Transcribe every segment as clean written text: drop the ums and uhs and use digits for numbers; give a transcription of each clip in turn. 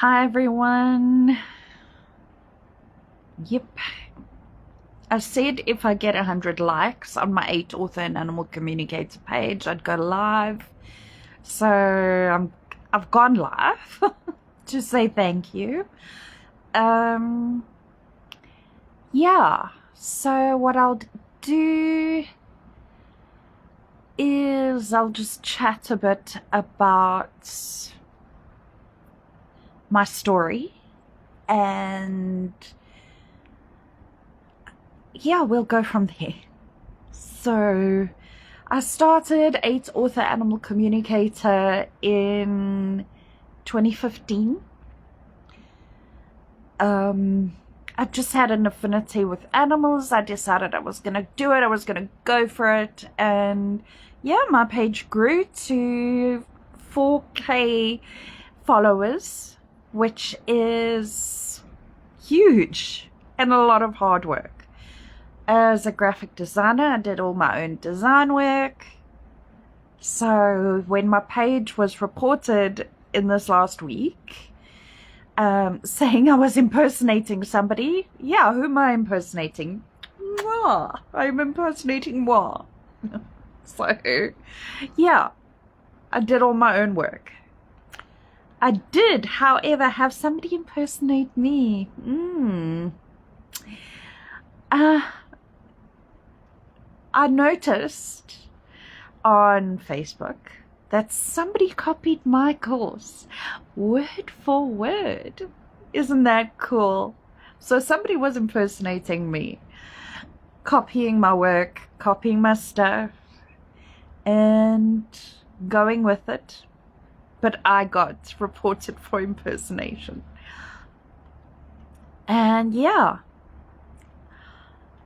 Hi everyone. Yep. I said if I get 100 likes on my 8 author and animal communicator page, I'd go live. So I've gone live to say thank you. Yeah. So what I'll do is I'll just chat a bit about my story, and yeah, we'll go from there. So I started 8 author animal communicator in 2015. I just had an affinity with animals. I decided I was going to do it. I was going to go for it. And yeah, my page grew to 4K followers, which is huge and a lot of hard work. As a graphic designer, I did all my own design work. So when my page was reported in this last week, saying I was impersonating somebody, yeah, who am I impersonating? Moi. I'm impersonating moi. So, yeah, I did all my own work. I did, however, have somebody impersonate me. I noticed on Facebook that somebody copied my course word for word. Isn't that cool? So somebody was impersonating me, copying my work, copying my stuff, and going with it. But I got reported for impersonation. And yeah,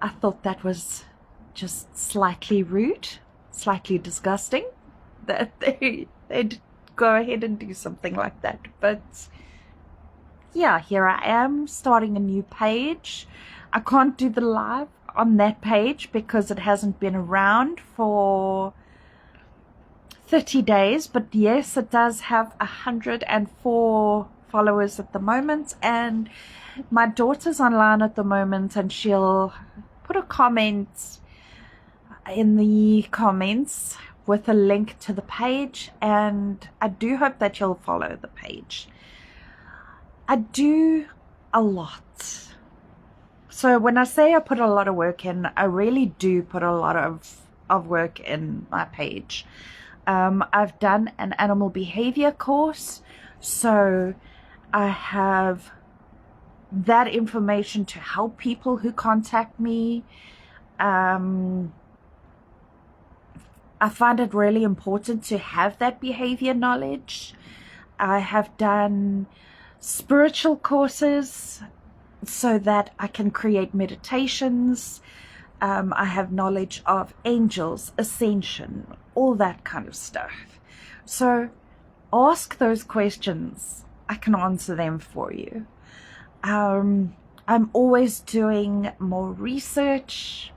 I thought that was just slightly rude, slightly disgusting that they'd go ahead and do something like that. But yeah, here I am starting a new page. I can't do the live on that page because it hasn't been around for 30 days, but yes, it does have 104 followers at the moment, and my daughter's online at the moment, and she'll put a comment in the comments with a link to the page, and I do hope that you'll follow the page. I do a lot. So when I say I put a lot of work in, I really do put a lot of work in my page. I've done an animal behavior course, so I have that information to help people who contact me. I find it really important to have that behavior knowledge. I have done spiritual courses so that I can create meditations. I have knowledge of angels, ascension, all that kind of stuff. So ask those questions. I can answer them for you. I'm always doing more research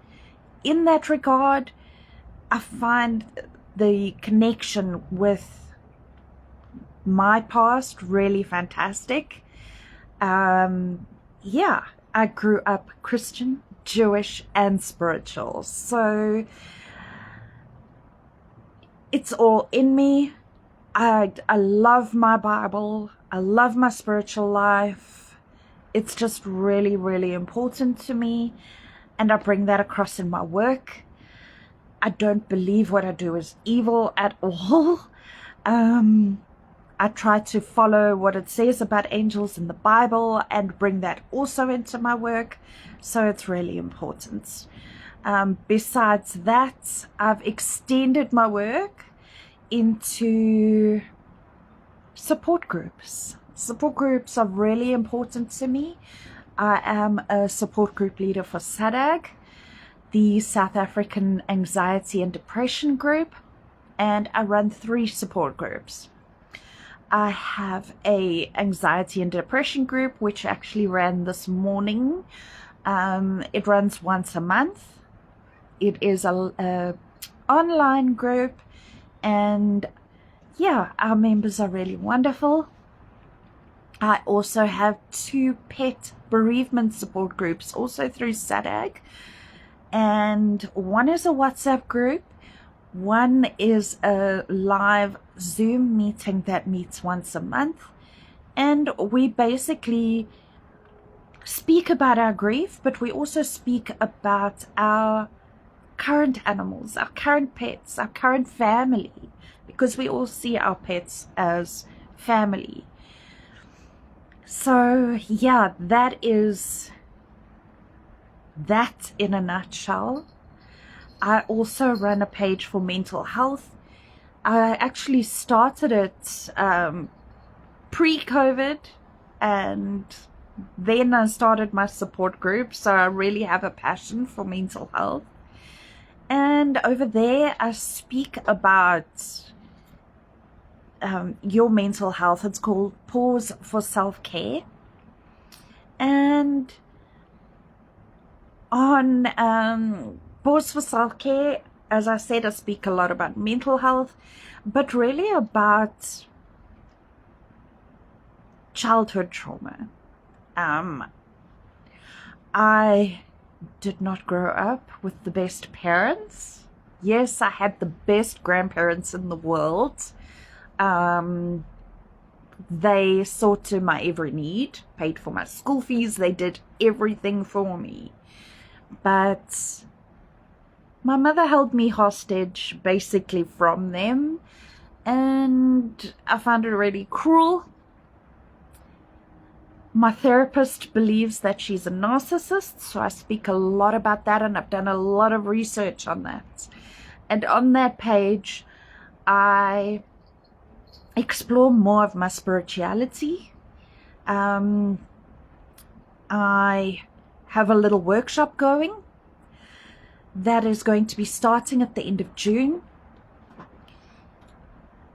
in that regard. I find the connection with my past really fantastic. Yeah, I grew up Christian, Jewish, and spiritual. So it's all in me. I love my Bible. I love my spiritual life. It's just really, really important to me. And I bring that across in my work. I don't believe what I do is evil at all. I try to follow what it says about angels in the Bible and bring that also into my work. So it's really important. Besides that, I've extended my work into support groups. Support groups are really important to me. I am a support group leader for SADAG, the South African Anxiety and Depression Group, and I run 3 support groups. I have a anxiety and depression group which actually ran this morning. It runs once a month. It is a online group, and yeah, our members are really wonderful. I also have 2 pet bereavement support groups, also through SADAG. And one is a WhatsApp group. One is a live Zoom meeting that meets once a month. And we basically speak about our grief, but we also speak about our current animals, our current pets, our current family, because we all see our pets as family. So yeah, that is that in a nutshell. I also run a page for mental health. I actually started it pre-COVID, and then I started my support group, so I really have a passion for mental health. And over there I speak about your mental health. It's called Pause for Self-Care. And on Pause for Self-Care, as I said, I speak a lot about mental health, but really about childhood trauma. I did not grow up with the best parents. Yes, I had the best grandparents in the world. They saw to my every need, paid for my school fees, they did everything for me. But my mother held me hostage basically from them, and I found it really cruel. My therapist believes that she's a narcissist, so I speak a lot about that, and I've done a lot of research on that. And on that page, I explore more of my spirituality. I have a little workshop going that is going to be starting at the end of June.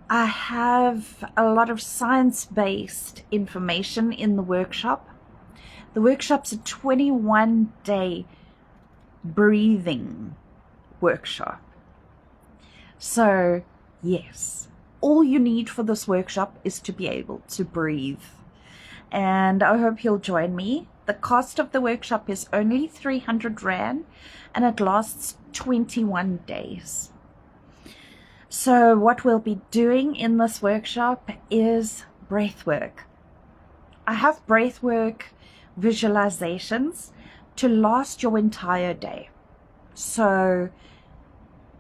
I have a lot of science-based information in the workshop. The workshop's a 21-day breathing workshop. So, yes, all you need for this workshop is to be able to breathe. And I hope you'll join me. The cost of the workshop is only 300 Rand, and it lasts 21 days. So what we'll be doing in this workshop is breath work. I have breath work visualizations to last your entire day. So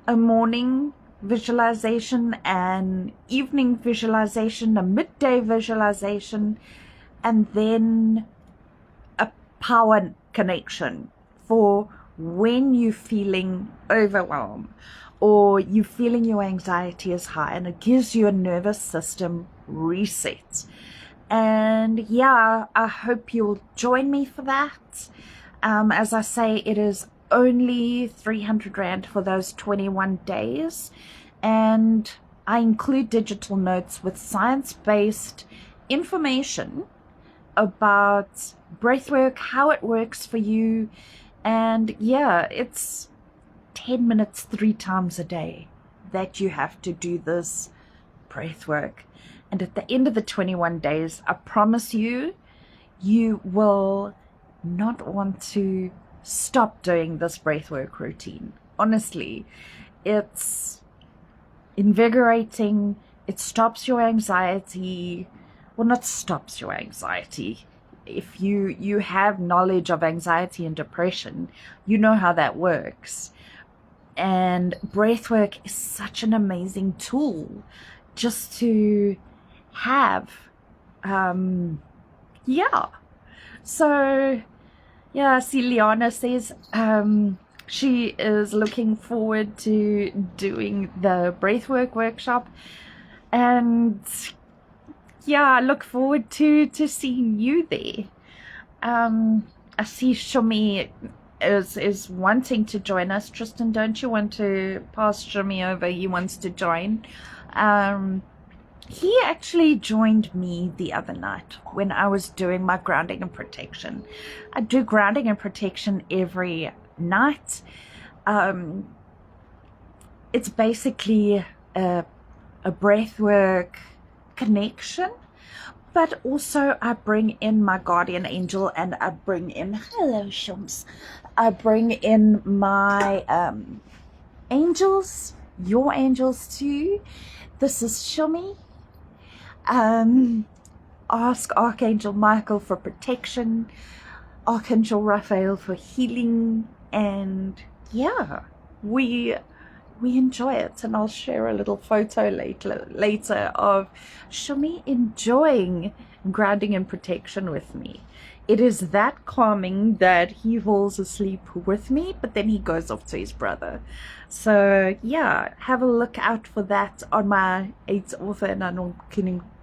a morning visualization, an evening visualization, a midday visualization, and then a power connection for when you're feeling overwhelmed or you're feeling your anxiety is high, and it gives you a nervous system reset. And yeah, I hope you'll join me for that. As I say, it is only 300 Rand for those 21 days, and I include digital notes with science-based information about breathwork, how it works for you. And yeah, it's 10 minutes 3 times a day that you have to do this breath work. And at the end of the 21 days, I promise you, you will not want to stop doing this breath work routine. Honestly, it's invigorating. It stops your anxiety. Well, not stops your anxiety. If you have knowledge of anxiety and depression, you know how that works. And breathwork is such an amazing tool just to have. Yeah. So, yeah, see, Liana says she is looking forward to doing the breathwork workshop. And yeah, I look forward to seeing you there. I see Shumi is wanting to join us. Tristan, don't you want to pass Shumi over? He wants to join. He actually joined me the other night when I was doing my grounding and protection. I do grounding and protection every night. It's basically a breathwork connection, But also I bring in my guardian angel, and I bring in, hello Shums, I bring in my angels, your angels too. This is Shumi. Ask Archangel Michael for protection, Archangel Raphael for healing, and yeah, we enjoy it. And I'll share a little photo later of Shumi enjoying grounding and protection with me. It is that calming that he falls asleep with me, but then he goes off to his brother. So yeah, have a look out for that on my 8th Author and Unknown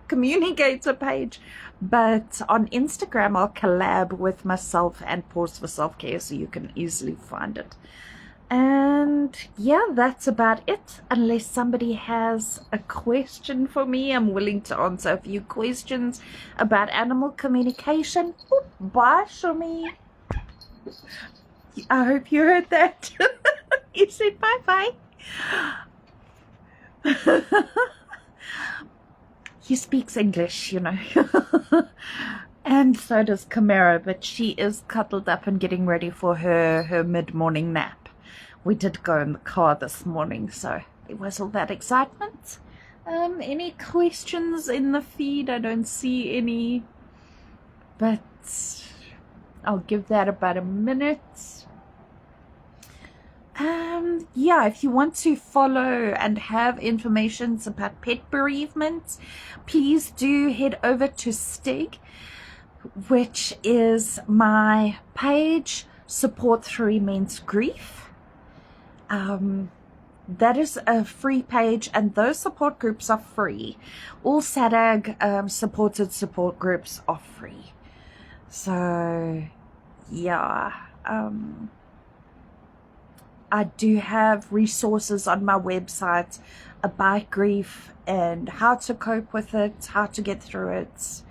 Communicator page. But on Instagram, I'll collab with myself and Pause for Self-Care, so you can easily find it. And yeah, that's about it. Unless somebody has a question for me, I'm willing to answer a few questions about animal communication. Ooh, bye, Shumi. I hope you heard that. You said bye-bye. He speaks English, you know. And so does Chimera, but she is cuddled up and getting ready for her mid-morning nap. We did go in the car this morning, so it was all that excitement. Any questions in the feed? I don't see any, but I'll give that about a minute. Yeah, if you want to follow and have information about pet bereavement, please do head over to Stig, which is my page, Support Through Immense Grief. That is a free page, and those support groups are free. All SADAG supported support groups are free. So yeah, I do have resources on my website about grief and how to cope with it, how to get through it.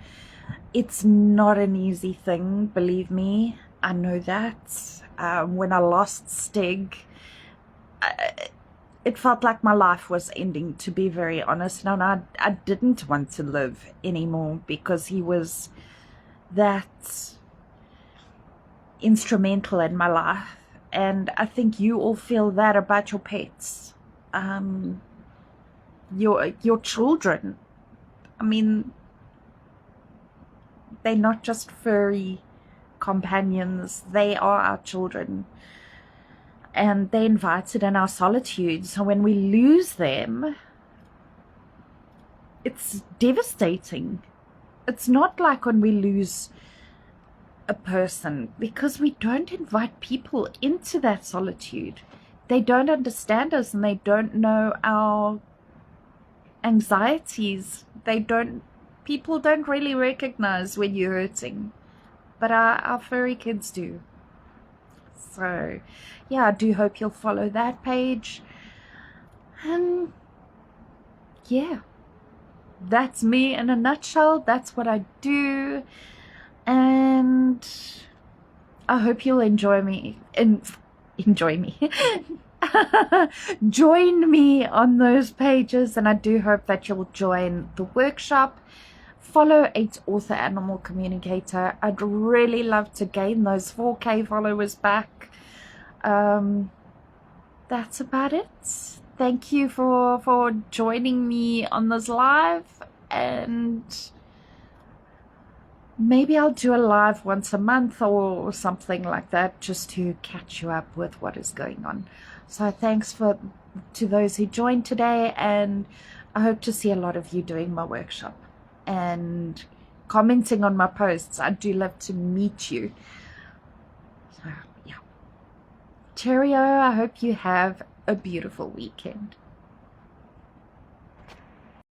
It's not an easy thing, believe me. I know that. When I lost Stig, it felt like my life was ending, to be very honest. And I didn't want to live anymore because he was that instrumental in my life. And I think you all feel that about your pets, your children. I mean, they're not just furry companions, they are our children. And they're invited in our solitude. So when we lose them, it's devastating. It's not like when we lose a person, because we don't invite people into that solitude. They don't understand us, and they don't know our anxieties. People don't really recognize when you're hurting, but our furry kids do. So yeah, I do hope you'll follow that page. And yeah, that's me in a nutshell. That's what I do. And I hope you'll enjoy me. Join me on those pages, and I do hope that you'll join the workshop. Follow 8th Author Animal Communicator. I'd really love to gain those 4K followers back. That's about it. Thank you for joining me on this live, and maybe I'll do a live once a month or something like that, just to catch you up with what is going on. So thanks to those who joined today, and I hope to see a lot of you doing my workshop and commenting on my posts. I do love to meet you. So yeah, cheerio. I hope you have a beautiful weekend.